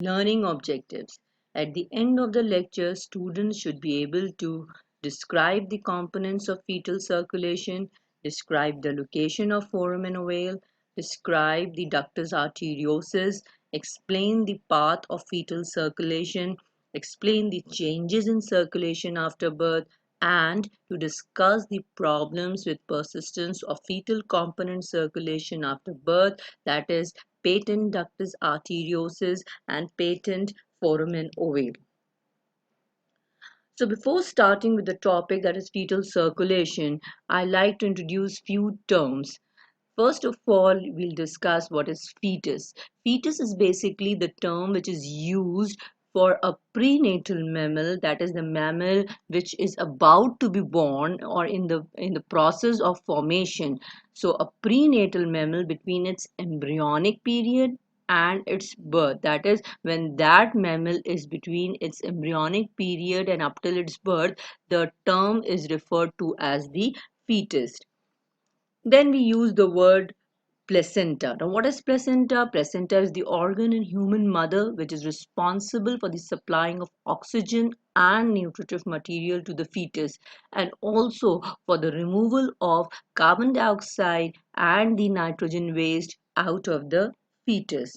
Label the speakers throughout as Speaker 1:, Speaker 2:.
Speaker 1: Learning objectives. At the end of the lecture, students should be able to describe the components of fetal circulation, describe the location of foramen ovale, describe the ductus arteriosus, explain the path of fetal circulation, explain the changes in circulation after birth, and to discuss the problems with persistence of fetal component circulation after birth, that is patent ductus arteriosus and patent foramen ovale. So before starting with the topic that is fetal circulation, I like to introduce few terms. First of all, we'll discuss what is fetus. Fetus is basically the term which is used for a prenatal mammal, that is the mammal which is about to be born or in the process of formation. So a prenatal mammal between its embryonic period and its birth, that is when that mammal is between its embryonic period and up till its birth, the term is referred to as the fetus. Then we use the word placenta. Now, what is placenta? Placenta is the organ in human mother which is responsible for the supplying of oxygen and nutritive material to the fetus, and also for the removal of carbon dioxide and the nitrogen waste out of the fetus.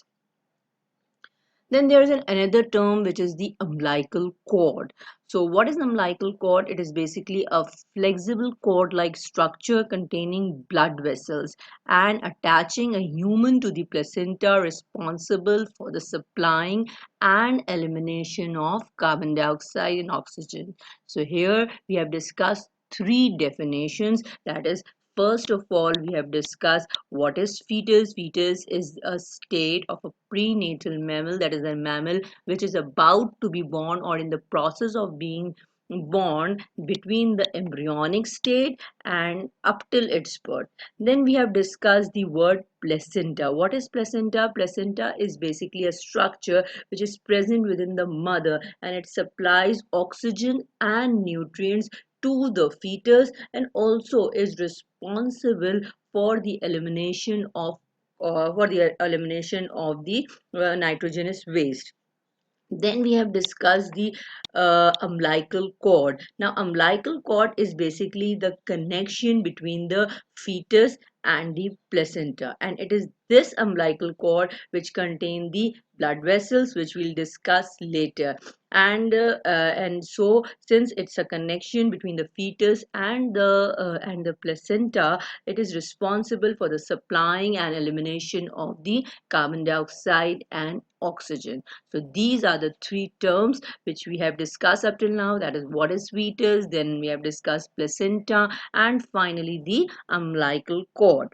Speaker 1: Then there is another term which is the umbilical cord. So what is the umbilical cord? It is basically a flexible cord-like structure containing blood vessels and attaching a human to the placenta, responsible for the supplying and elimination of carbon dioxide and oxygen. So here we have discussed three definitions, that is, first of all, we have discussed what is fetus. Fetus is a state of a prenatal mammal, that is a mammal which is about to be born or in the process of being born between the embryonic state and up till its birth. Then we have discussed the word placenta. What is placenta? Placenta is basically a structure which is present within the mother, and it supplies oxygen and nutrients to the fetus and also is responsible for the elimination of the nitrogenous waste. Then we have discussed the umbilical cord. Now, umbilical cord is basically the connection between the fetus and the placenta, and it is this umbilical cord which contain the blood vessels, which we'll discuss later. And so, since it's a connection between the fetus and the placenta, it is responsible for the supplying and elimination of the carbon dioxide and oxygen. So these are the three terms which we have discussed up till now. That is what is fetus, then we have discussed placenta, and finally the umbilical cord.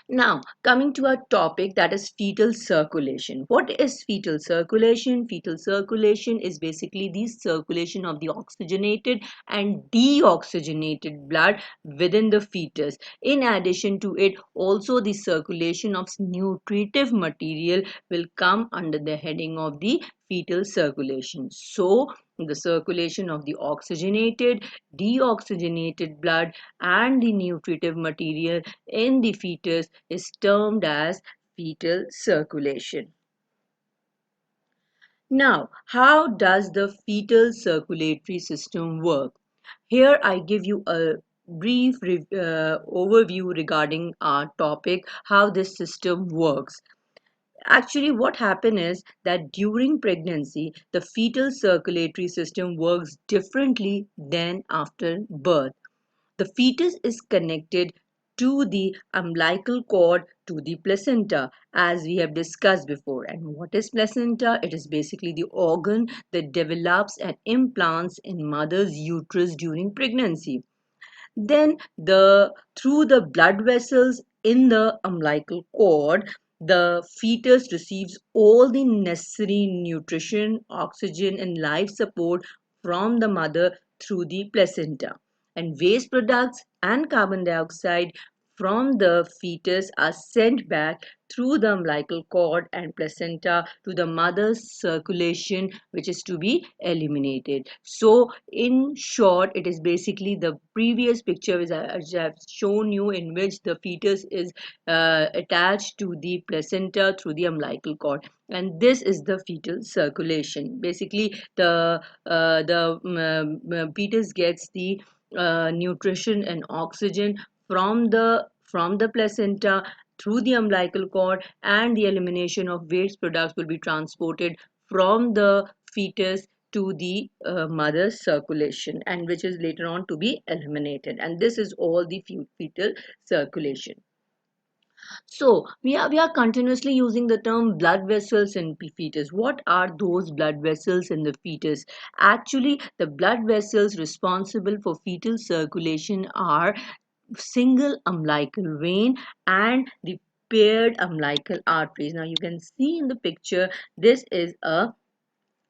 Speaker 1: Now, coming to our topic, that is fetal circulation. What is fetal circulation? Fetal circulation is basically the circulation of the oxygenated and deoxygenated blood within the fetus. In addition to it, also the circulation of nutritive material will come under the heading of the fetal circulation. So, the circulation of the oxygenated, deoxygenated blood and the nutritive material in the fetus is termed as fetal circulation. Now, how does the fetal circulatory system work? Here I give you a brief overview regarding our topic, how this system works. Actually, what happens is that during pregnancy, the fetal circulatory system works differently than after birth. The fetus is connected to the umbilical cord to the placenta, as we have discussed before. And what is placenta? It is basically the organ that develops and implants in mother's uterus during pregnancy. Then through the blood vessels in the umbilical cord, the fetus receives all the necessary nutrition, oxygen, and life support from the mother through the placenta. And waste products and carbon dioxide from the fetus are sent back through the umbilical cord and placenta to the mother's circulation, which is to be eliminated. So in short, it is basically the previous picture which I have shown you, in which the fetus is attached to the placenta through the umbilical cord, and this is the fetal circulation. Basically the fetus gets the nutrition and oxygen from the placenta through the umbilical cord, and the elimination of waste products will be transported from the fetus to the mother's circulation, and which is later on to be eliminated, and this is all the fetal circulation. So we are continuously using the term blood vessels in fetus. What are those blood vessels in the fetus? Actually, the blood vessels responsible for fetal circulation are single umbilical vein and the paired umbilical arteries. Now you can see in the picture, this is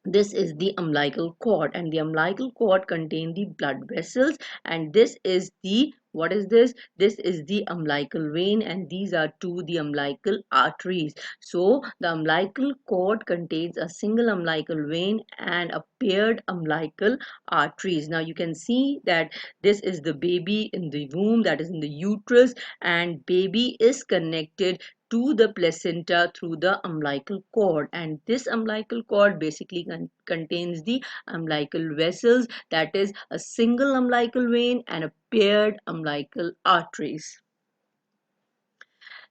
Speaker 1: the umbilical cord, and the umbilical cord contain the blood vessels, and this is the, what is this? This is the umbilical vein, and these are two the umbilical arteries. So the umbilical cord contains a single umbilical vein and a paired umbilical arteries. Now you can see that this is the baby in the womb, that is in the uterus, and baby is connected to the placenta through the umbilical cord, and this umbilical cord basically contains the umbilical vessels, that is a single umbilical vein and a paired umbilical arteries.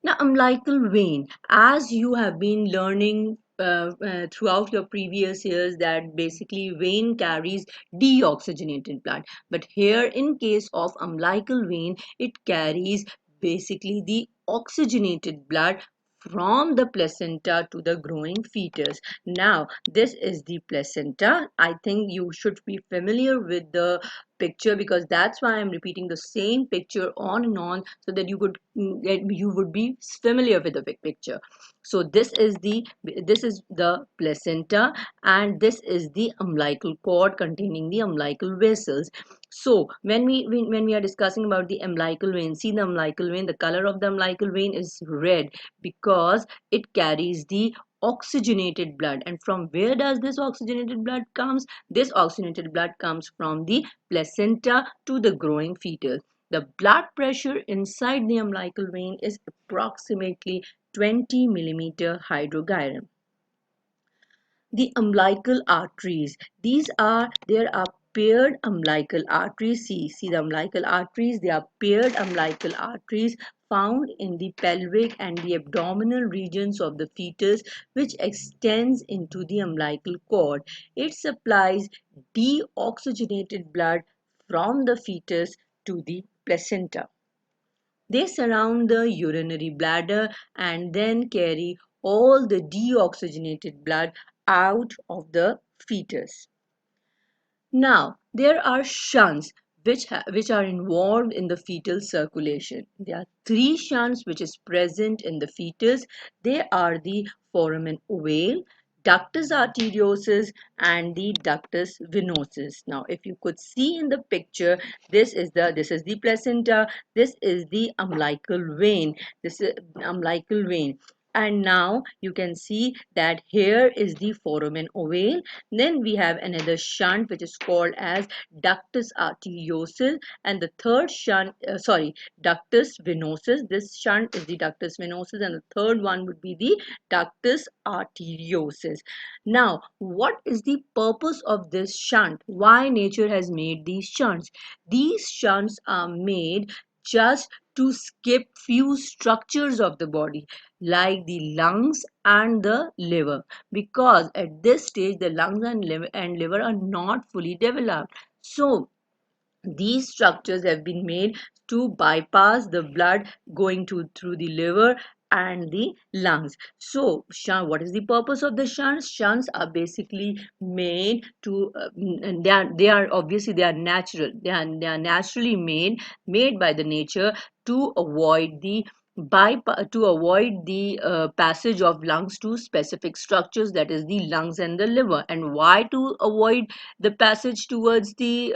Speaker 1: Now, umbilical vein, as you have been learning throughout your previous years, that basically vein carries deoxygenated blood, but here in case of umbilical vein, it carries basically the oxygenated blood from the placenta to the growing fetus. Now, this is the placenta. I think you should be familiar with the picture, because that's why I'm repeating the same picture on and on, so that you would be familiar with the big picture. So this is the placenta, and this is the umbilical cord containing the umbilical vessels. So when we are discussing about the umbilical vein, see the umbilical vein, the color of the umbilical vein is red because it carries the oxygenated blood. And from where does this oxygenated blood comes? This oxygenated blood comes from the placenta to the growing fetus. The blood pressure inside the umbilical vein is approximately 20 millimeter hydrogyrum. The umbilical arteries, there are paired umbilical arteries. See the umbilical arteries, they are paired umbilical arteries found in the pelvic and the abdominal regions of the fetus, which extends into the umbilical cord. It supplies deoxygenated blood from the fetus to the placenta. They surround the urinary bladder and then carry all the deoxygenated blood out of the fetus. Now, there are shunts which are involved in the fetal circulation. There are three shunts which is present in the fetus. They are the foramen ovale, ductus arteriosus, and the ductus venosus. Now, if you could see in the picture, this is the placenta, this is the umbilical vein, this is umbilical vein. And now you can see that here is the foramen ovale. Then we have another shunt which is called as ductus arteriosus, and the third shunt, ductus venosus. This shunt is the ductus venosus, and the third one would be the ductus arteriosus. Now, what is the purpose of this shunt? Why nature has made these shunts? These shunts are made just to skip few structures of the body, like the lungs and the liver, because at this stage the lungs and liver are not fully developed. So these structures have been made to bypass the blood going through the liver and the lungs. So what is the purpose of the shunts? Shunts are basically made to they are obviously they are natural, they are naturally made by the nature to avoid the to avoid the passage of lungs to specific structures, that is the lungs and the liver. And why to avoid the passage towards the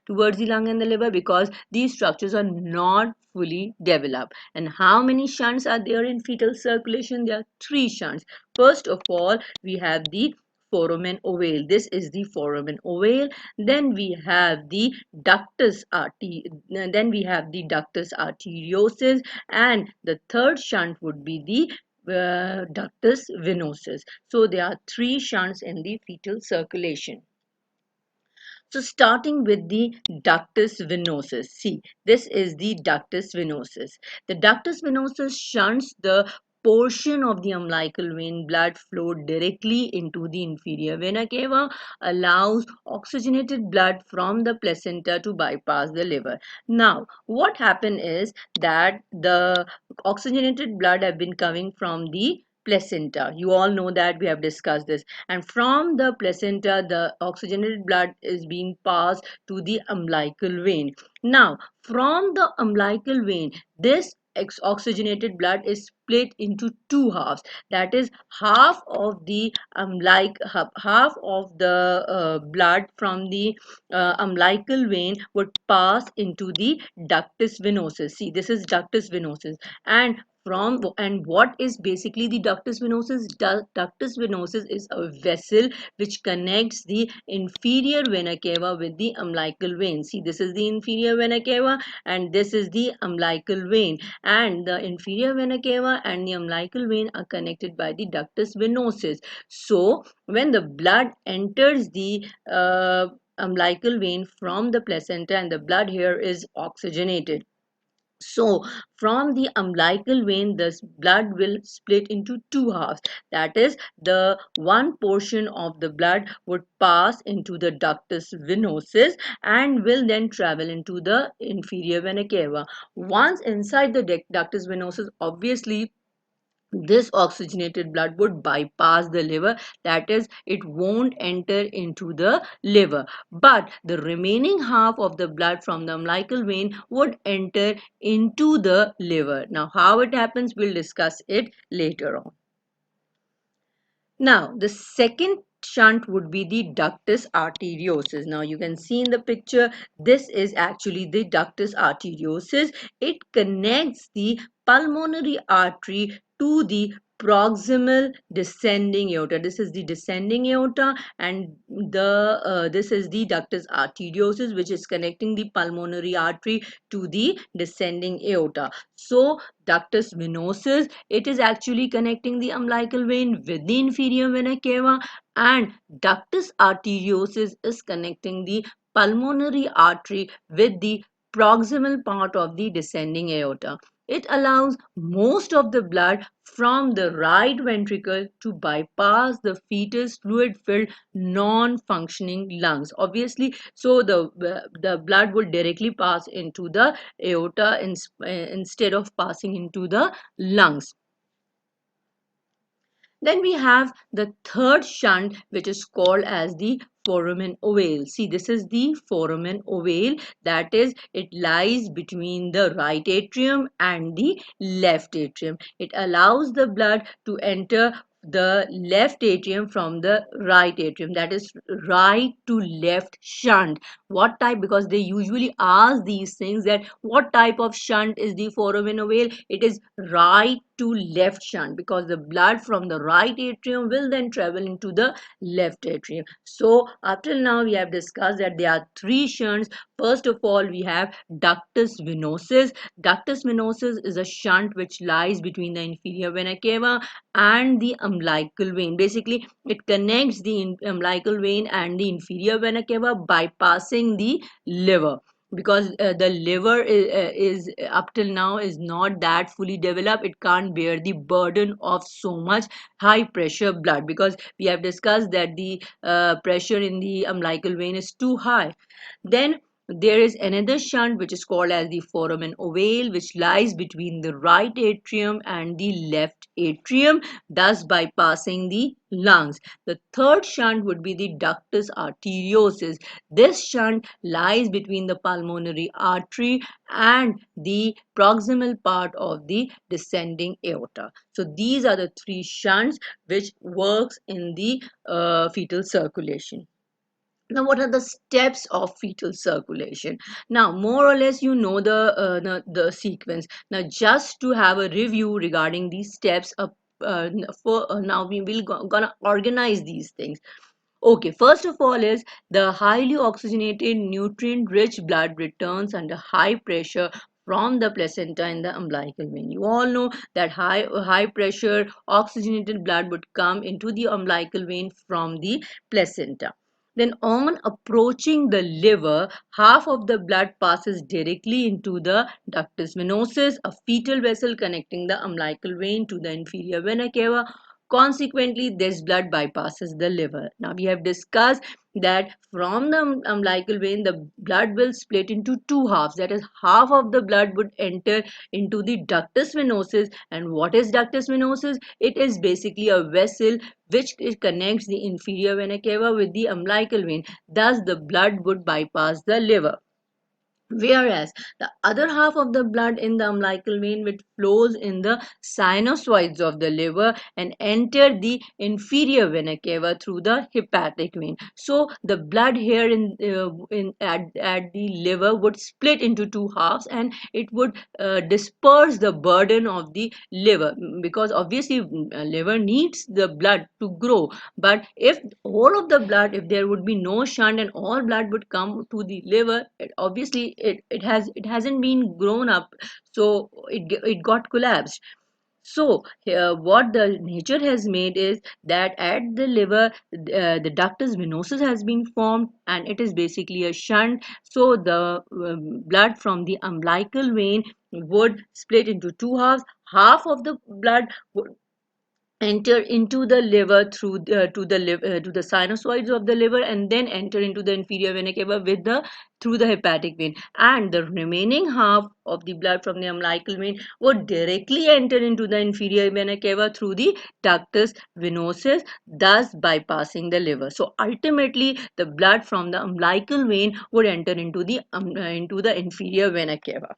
Speaker 1: lung and the liver? Because these structures are not fully developed. And how many shunts are there in fetal circulation? There are three shunts. First of all, we have the foramen ovale. This is the foramen ovale. Then we have the ductus arteriosus, and the third shunt would be the ductus venosus. So there are three shunts in the fetal circulation. So starting with the ductus venosus. See, this is the ductus venosus. The ductus venosus shunts the portion of the umbilical vein blood flow directly into the inferior vena cava, allows oxygenated blood from the placenta to bypass the liver. Now, what happened is that the oxygenated blood have been coming from the placenta. You all know that, we have discussed this. And from the placenta, the oxygenated blood is being passed to the umbilical vein. Now, from the umbilical vein, this oxygenated blood is split into two halves. That is, half of the blood from the umbilical vein would pass into the ductus venosus. See, this is ductus venosus. And what is basically the ductus venosus? Ductus venosus is a vessel which connects the inferior vena cava with the umbilical vein. See, this is the inferior vena cava and this is the umbilical vein, and the inferior vena cava and the umbilical vein are connected by the ductus venosus. So when the blood enters the umbilical vein from the placenta, and the blood here is oxygenated, so from the umbilical vein, the blood will split into two halves. That is, the one portion of the blood would pass into the ductus venosus and will then travel into the inferior vena cava. Once inside the ductus venosus, obviously this oxygenated blood would bypass the liver, that is, it won't enter into the liver, but the remaining half of the blood from the umbilical vein would enter into the liver. Now, how it happens, we'll discuss it later on. Now, the second shunt would be the ductus arteriosus. Now, you can see in the picture, this is actually the ductus arteriosus. It connects the pulmonary artery to the proximal descending aorta. This is the descending aorta, and this is the ductus arteriosus, which is connecting the pulmonary artery to the descending aorta. So ductus venosus, it is actually connecting the umbilical vein with the inferior vena cava, and ductus arteriosus is connecting the pulmonary artery with the proximal part of the descending aorta. It allows most of the blood from the right ventricle to bypass the fetus fluid filled non-functioning lungs. Obviously, so the blood would directly pass into the aorta instead of passing into the lungs. Then we have the third shunt, which is called as the foramen ovale. See, this is the foramen ovale, that is, it lies between the right atrium and the left atrium. It allows the blood to enter the left atrium from the right atrium, that is right to left shunt. What type? Because they usually ask these things, that what type of shunt is the foramen ovale? It is right to left shunt, because the blood from the right atrium will then travel into the left atrium. So up till now we have discussed that there are three shunts. First of all, we have ductus venosus. Ductus venosus is a shunt which lies between the inferior vena cava and the umbilical vein. Basically, it connects the umbilical vein and the inferior vena cava, bypassing the liver, because the liver is up till now is not that fully developed. It can't bear the burden of so much high pressure blood, because we have discussed that the pressure in the umbilical vein is too high. Then There is another shunt which is called as the foramen ovale, which lies between the right atrium and the left atrium, thus bypassing the lungs. The third shunt would be the ductus arteriosus. This shunt lies between the pulmonary artery and the proximal part of the descending aorta. So these are the three shunts which works in the fetal circulation. Now, what are the steps of fetal circulation? Now, more or less, you know the sequence. Now, just to have a review regarding these steps, for now we will gonna organize these things. Okay, first of all is the highly oxygenated, nutrient-rich blood returns under high pressure from the placenta in the umbilical vein. You all know that high pressure oxygenated blood would come into the umbilical vein from the placenta. Then on approaching the liver, half of the blood passes directly into the ductus venosus, a fetal vessel connecting the umbilical vein to the inferior vena cava. Consequently, this blood bypasses the liver. Now, we have discussed that from the umbilical vein, the blood will split into two halves. That is, half of the blood would enter into the ductus venosus. And what is ductus venosus? It is basically a vessel which connects the inferior vena cava with the umbilical vein. Thus, the blood would bypass the liver. Whereas the other half of the blood in the umbilical vein which flows in the sinusoids of the liver and enter the inferior vena cava through the hepatic vein. So the blood here at the liver would split into two halves, and it would disperse the burden of the liver, because obviously liver needs the blood to grow. But if all of the blood, if there would be no shunt and all blood would come to the liver, obviously it hasn't been grown up, so it got collapsed. So what the nature has made is that at the liver, the ductus venosus has been formed, and it is basically a shunt. So the blood from the umbilical vein would split into two halves. Half of the blood would enter into the liver through to the sinusoids of the liver, and then enter into the inferior vena cava with the through the hepatic vein, and the remaining half of the blood from the umbilical vein would directly enter into the inferior vena cava through the ductus venosus, thus bypassing the liver. So ultimately the blood from the umbilical vein would enter into the inferior vena cava.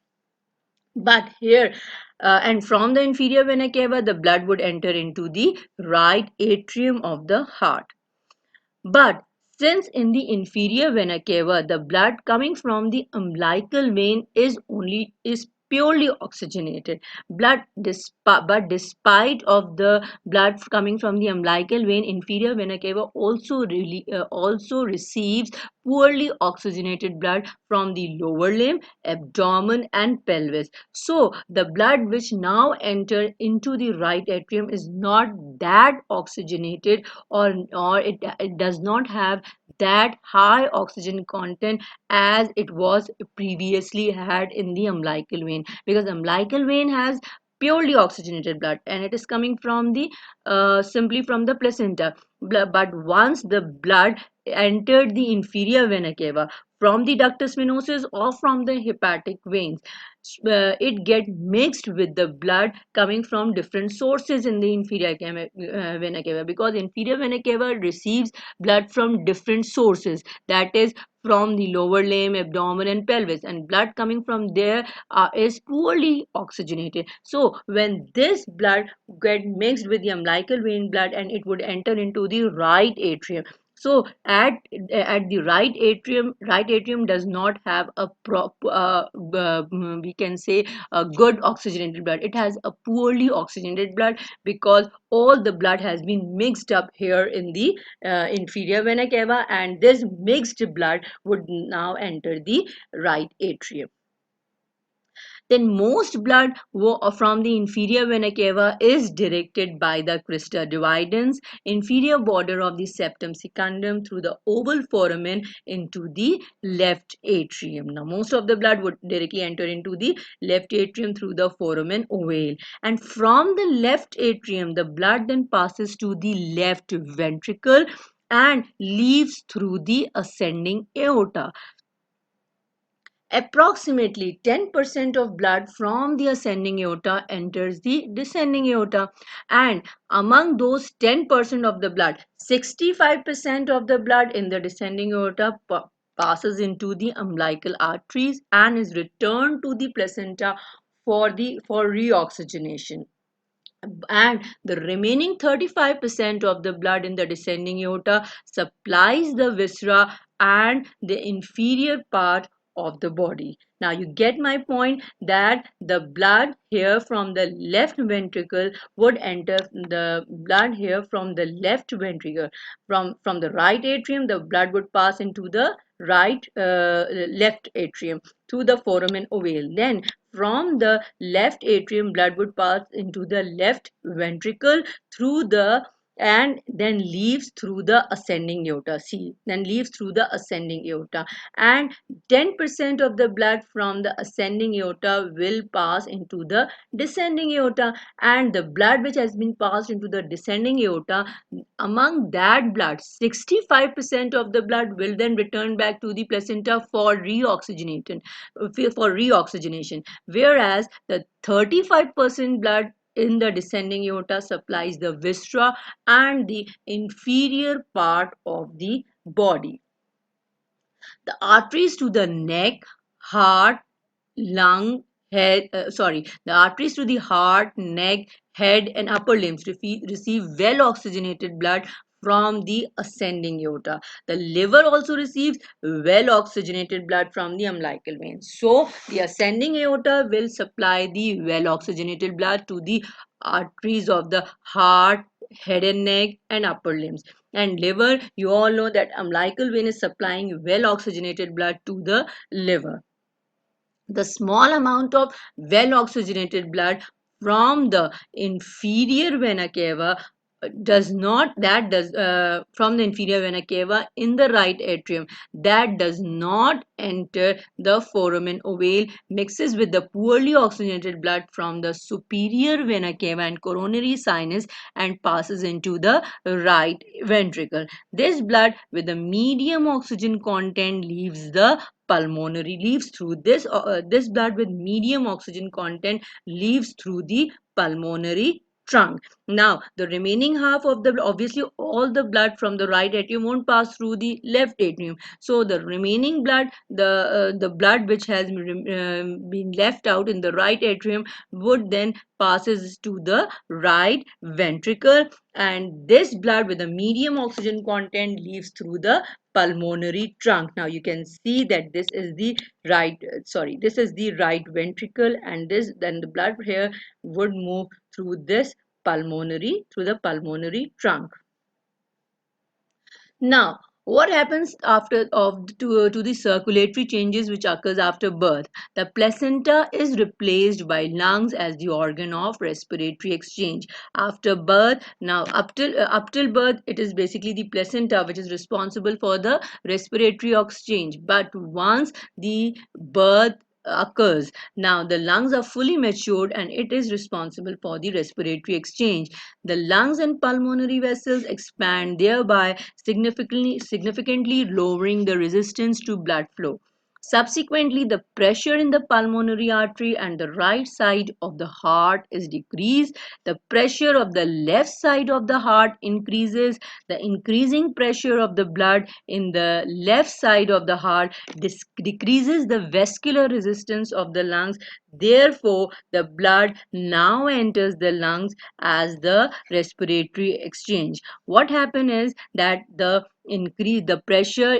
Speaker 1: But here, and from the inferior vena cava, the blood would enter into the right atrium of the heart. But since in the inferior vena cava, the blood coming from the umbilical vein is purely oxygenated blood, but despite of the blood coming from the umbilical vein, inferior vena cava also receives poorly oxygenated blood from the lower limb, abdomen, and pelvis. So the blood which now enter into the right atrium is not that oxygenated, or it does not have that high oxygen content as it was previously had in the umbilical vein, because umbilical vein has purely oxygenated blood and it is coming from the simply from the placenta. But once the blood entered the inferior vena cava from the ductus venosus or from the hepatic veins, it get mixed with the blood coming from different sources in the vena cava, because inferior vena cava receives blood from different sources, that is from the lower limb, abdomen, and pelvis, and blood coming from there is poorly oxygenated. So when this blood get mixed with the umbilical vein blood, and it would enter into the right atrium. So at the right atrium does not have a we can say a good oxygenated blood. It has a poorly oxygenated blood, because all the blood has been mixed up here in the inferior vena cava, and this mixed blood would now enter the right atrium. Then most blood from the inferior vena cava is directed by the crista dividens, inferior border of the septum secundum, through the oval foramen into the left atrium. Now, most of the blood would directly enter into the left atrium through the foramen ovale. And from the left atrium, the blood then passes to the left ventricle and leaves through the ascending aorta. Approximately 10% of blood from the ascending aorta enters the descending aorta, and among those 10% of the blood, 65% of the blood in the descending aorta passes into the umbilical arteries and is returned to the placenta for reoxygenation, and the remaining 35% of the blood in the descending aorta supplies the viscera and the inferior part of the body. Now you get my point that the blood here from the left ventricle would enter the blood here from the left ventricle, from the right atrium the blood would pass into the left atrium through the foramen ovale. Then from the left atrium blood would pass into the left ventricle through the and then leaves through the ascending aorta. See, then leaves through the ascending aorta, and 10% of the blood from the ascending aorta will pass into the descending aorta, and the blood which has been passed into the descending aorta, among that blood 65% of the blood will then return back to the placenta for reoxygenation, whereas the 35% blood in the descending aorta supplies the viscera and the inferior part of the body. The arteries to the neck, heart, lung, the arteries to the heart, neck, head, and upper limbs receive well oxygenated blood from the ascending aorta. The liver also receives well oxygenated blood from the umbilical veins. So, the ascending aorta will supply the well oxygenated blood to the arteries of the heart, head and neck, and upper limbs. And liver, you all know that umbilical vein is supplying well oxygenated blood to the liver. The small amount of well oxygenated blood from the inferior vena cava does not that does from the inferior vena cava in the right atrium, that does not enter the foramen ovale, mixes with the poorly oxygenated blood from the superior vena cava and coronary sinus and passes into the right ventricle. This blood with a medium oxygen content leaves through this blood with medium oxygen content leaves through the pulmonary trunk. Now the remaining half of the, obviously all the blood from the right atrium won't pass through the left atrium, so the remaining blood, the blood which has been left out in the right atrium would then passes to the right ventricle, and this blood with a medium oxygen content leaves through the pulmonary trunk. Now you can see that this is the right ventricle, and this then the blood here would move through the pulmonary trunk. Now, what happens to the circulatory changes which occurs after birth? The placenta is replaced by lungs as the organ of respiratory exchange. After birth, now up till birth, it is basically the placenta which is responsible for the respiratory exchange. But once the birth occurs, now the lungs are fully matured and it is responsible for the respiratory exchange. The lungs and pulmonary vessels expand, thereby significantly lowering the resistance to blood flow. Subsequently, the pressure in the pulmonary artery and the right side of the heart is decreased. The pressure of the left side of the heart increases. The increasing pressure of the blood in the left side of the heart decreases the vascular resistance of the lungs. Therefore, the blood now enters the lungs as the respiratory exchange. What happens is that the pressure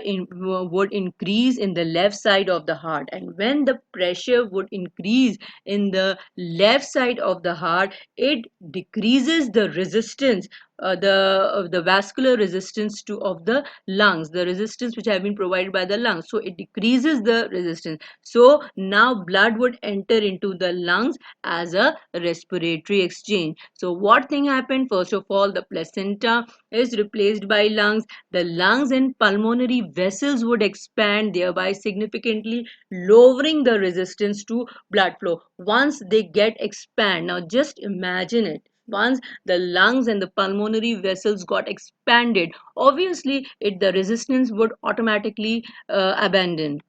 Speaker 1: would increase in the left side of the heart, and when the pressure would increase in the left side of the heart, it decreases the resistance, the vascular resistance of the lungs, the resistance which have been provided by the lungs, so it decreases the resistance. So now blood would enter into the lungs as a respiratory exchange. So what thing happened? First of all, the placenta is replaced by lungs. The lungs and pulmonary vessels would expand, thereby significantly lowering the resistance to blood flow. Once they get expand, now just imagine it. Once the lungs and the pulmonary vessels got expanded, obviously the resistance would automatically abandon.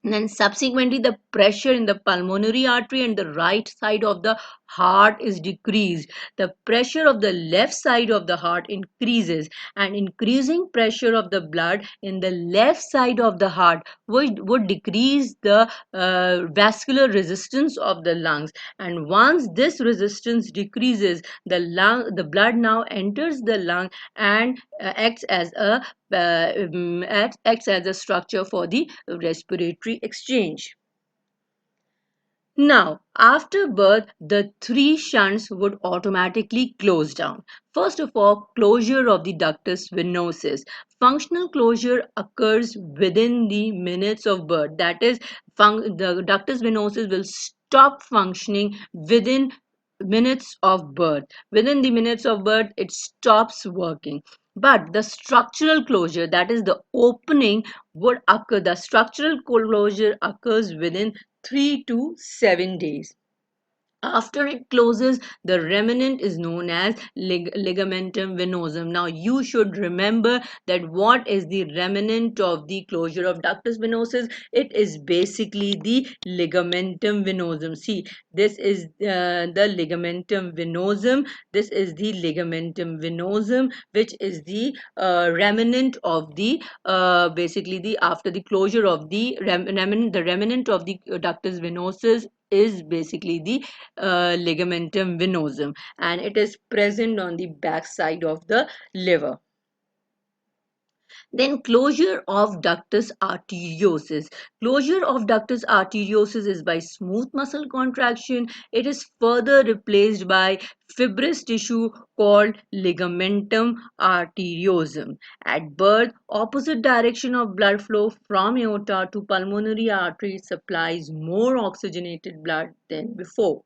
Speaker 1: And then subsequently, the pressure in the pulmonary artery and the right side of the heart is decreased. The pressure of the left side of the heart increases, and increasing pressure of the blood in the left side of the heart would decrease the vascular resistance of the lungs. And once this resistance decreases, the blood now enters the lung and acts as a structure for the respiratory exchange. Now, after birth, the three shunts would automatically close down. First of all, closure of the ductus venosus. Functional closure occurs within the minutes of birth. That is, the ductus venosus will stop functioning within minutes of birth. Within the minutes of birth, it stops working. But the structural closure, that is the opening, would occur. The structural closure occurs within 3 to 7 days. After it closes, the remnant is known as ligamentum venosum. Now, you should remember that what is the remnant of the closure of ductus venosus? It is basically the ligamentum venosum. See, this is the ligamentum venosum. This is the ligamentum venosum, which is the remnant of the basically the after the closure of the remnant of the ductus venosus is basically the ligamentum venosum, and it is present on the back side of the liver. Then closure of ductus arteriosus. Closure of ductus arteriosus is by smooth muscle contraction. It is further replaced by fibrous tissue called ligamentum arteriosum. At birth, opposite direction of blood flow from aorta to pulmonary artery supplies more oxygenated blood than before.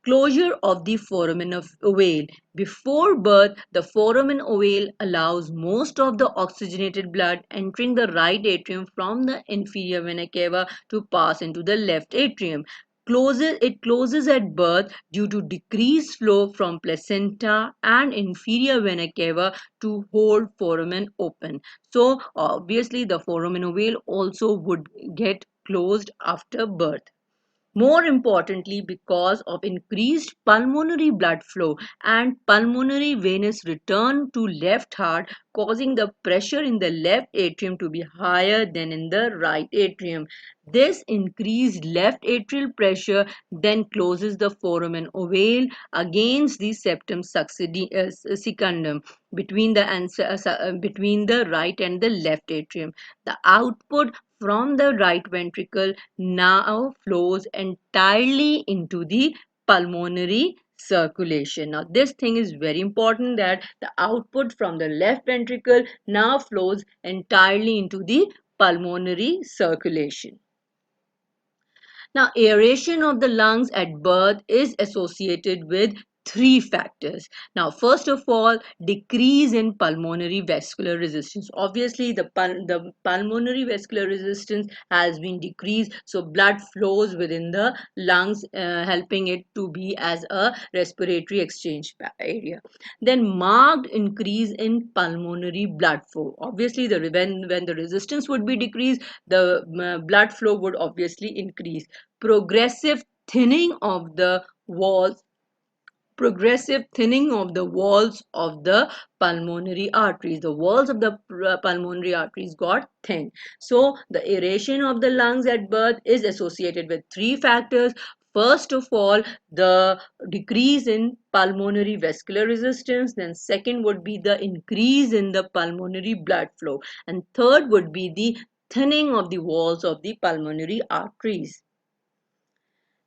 Speaker 1: Closure of the foramen ovale. Before birth, the foramen ovale allows most of the oxygenated blood entering the right atrium from the inferior vena cava to pass into the left atrium. It closes at birth due to decreased flow from placenta and inferior vena cava to hold foramen open. So obviously the foramen ovale also would get closed after birth. More importantly, because of increased pulmonary blood flow and pulmonary venous return to left heart, causing the pressure in the left atrium to be higher than in the right atrium. This increased left atrial pressure then closes the foramen ovale against the septum secundum between the right and the left atrium. The output from the right ventricle now flows entirely into the pulmonary circulation. Now, this thing is very important, that the output from the left ventricle now flows entirely into the pulmonary circulation. Now, aeration of the lungs at birth is associated with three factors. Now, first of all, decrease in pulmonary vascular resistance. Obviously, the pulmonary vascular resistance has been decreased, so blood flows within the lungs, helping it to be as a respiratory exchange area. Then, marked increase in pulmonary blood flow. Obviously, when the resistance would be decreased, the blood flow would obviously increase. Progressive thinning of the walls progressive thinning of the walls of the pulmonary arteries. The walls of the pulmonary arteries got thin. So the aeration of the lungs at birth is associated with three factors. First of all, the decrease in pulmonary vascular resistance. Then second would be the increase in the pulmonary blood flow. And third would be the thinning of the walls of the pulmonary arteries.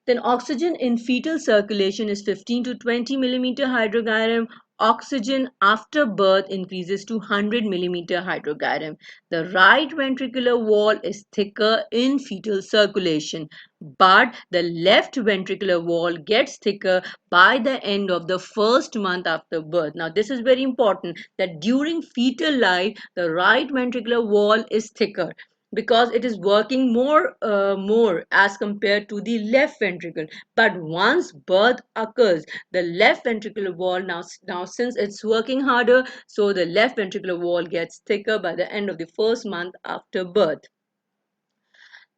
Speaker 1: Then oxygen in fetal circulation is 15 to 20 millimeter hydrogyrum. Oxygen after birth increases to 100 millimeter hydrogyrum. The right ventricular wall is thicker in fetal circulation, but the left ventricular wall gets thicker by the end of the first month after birth. Now, this is very important, that during fetal life, the right ventricular wall is thicker because it is working more as compared to the left ventricle. But once birth occurs, the left ventricular wall now since it's working harder, so the left ventricular wall gets thicker by the end of the first month after birth.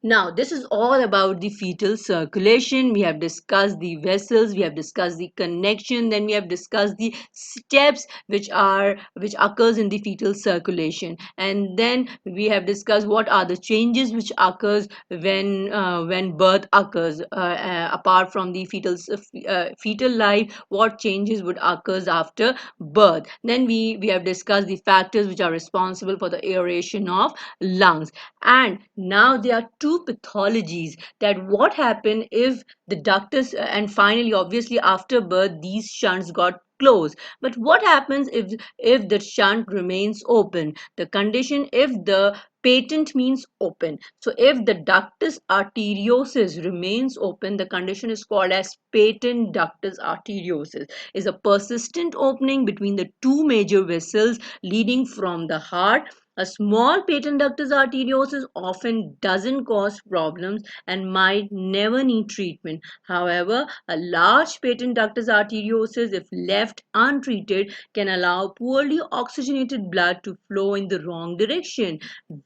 Speaker 1: Now, this is all about the fetal circulation. We have discussed the vessels, we have discussed the connection, then we have discussed the steps which occurs in the fetal circulation, and then we have discussed what are the changes which occurs when birth occurs. Apart from the fetal life, what changes would occurs after birth. Then we have discussed the factors which are responsible for the aeration of lungs. And now there are two pathologies, that what happened if the ductus, and finally obviously after birth these shunts got closed. But what happens if the shunt remains open? The condition, if the patent means open, so if the ductus arteriosus remains open, the condition is called as patent ductus arteriosus. Is a persistent opening between the two major vessels leading from the heart. A small patent ductus arteriosus often doesn't cause problems and might never need treatment. However, a large patent ductus arteriosus, if left untreated, can allow poorly oxygenated blood to flow in the wrong direction,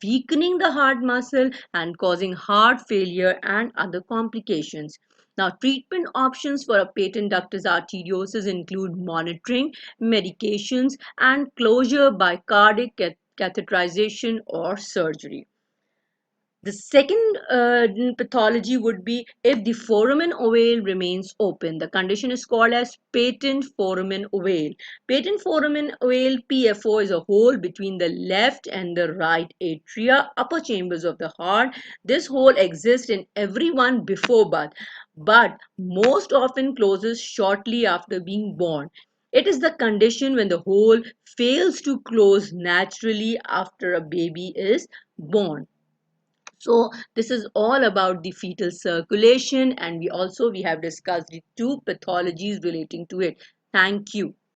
Speaker 1: weakening the heart muscle and causing heart failure and other complications. Now, treatment options for a patent ductus arteriosus include monitoring, medications, and closure by cardiac catheterization or surgery. The second pathology would be if the foramen ovale remains open. The condition is called as patent foramen ovale. Patent foramen ovale PFO is a hole between the left and the right atria, upper chambers of the heart. This hole exists in everyone before birth, but most often closes shortly after being born. It is the condition when the hole fails to close naturally after a baby is born. So this is all about the fetal circulation, and we have discussed the two pathologies relating to it. Thank you.